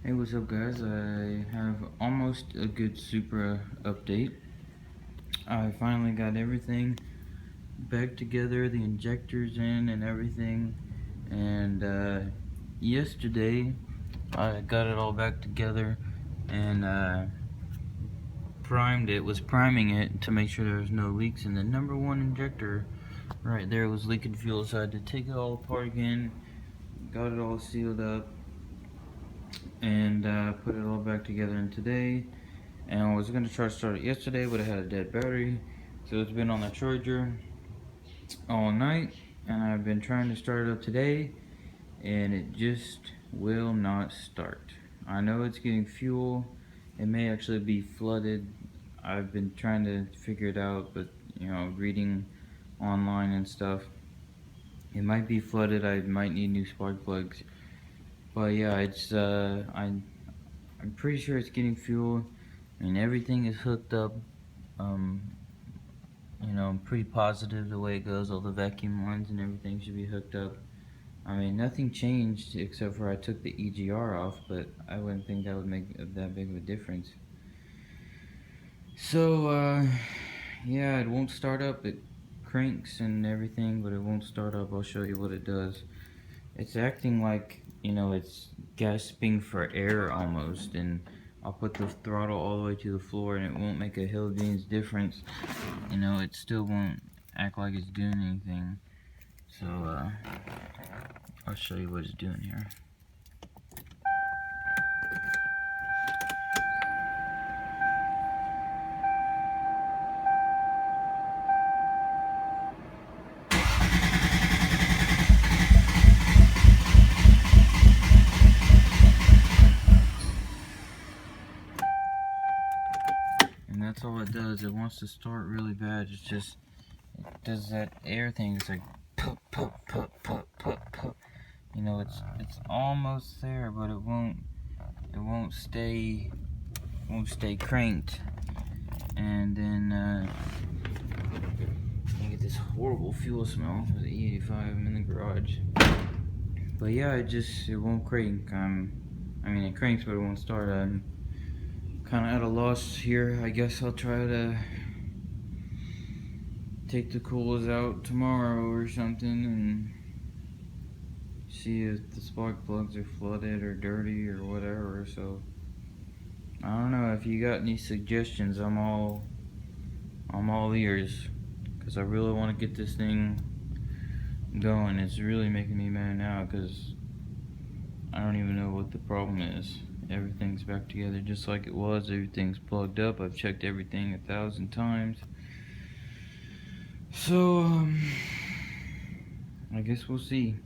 Hey, what's up guys? I have almost a good Supra update. I finally got everything back together, the injectors in and everything, and yesterday I got it all back together and was priming it to make sure there was no leaks, and the number one injector right there was leaking fuel, so I had to take it all apart again, got it all sealed up, and put it all back together. And today, and I was going to try to start it yesterday, but it had a dead battery, so it's been on the charger all night, and I've been trying to start it up today, and it just will not start. I know it's getting fuel. It may actually be flooded. I've been trying to figure it out, but reading online and stuff, it might be flooded. I might need new spark plugs. But yeah, I'm pretty sure it's getting fuel, and everything is hooked up. Um, I'm pretty positive the way it goes. All the vacuum lines and everything should be hooked up. I mean, nothing changed except for I took the EGR off, but I wouldn't think that would make that big of a difference. So, yeah, it won't start up. It cranks and everything, but it won't start up. I'll show you what it does. It's acting like, it's gasping for air almost, and I'll put the throttle all the way to the floor and it won't make a hill of beans difference. It still won't act like it's doing anything. So, I'll show you what it's doing here. And that's all it does. It wants to start really bad. It does that air thing. It's like pop, pop, pop, pop, pop, pop. It's almost there, but it won't stay cranked. And then you get this horrible fuel smell with the E85 in the garage. But yeah, it won't crank. I mean, it cranks, but it won't start. I'm kind of at a loss here. I guess I'll try to take the coolers out tomorrow or something and see if the spark plugs are flooded or dirty or whatever. So I don't know. If you got any suggestions, I'm all ears, because I really want to get this thing going. It's really making me mad now because I don't even know what the problem is. Everything's back together just like it was. Everything's plugged up. I've checked everything 1,000 times. So I guess we'll see.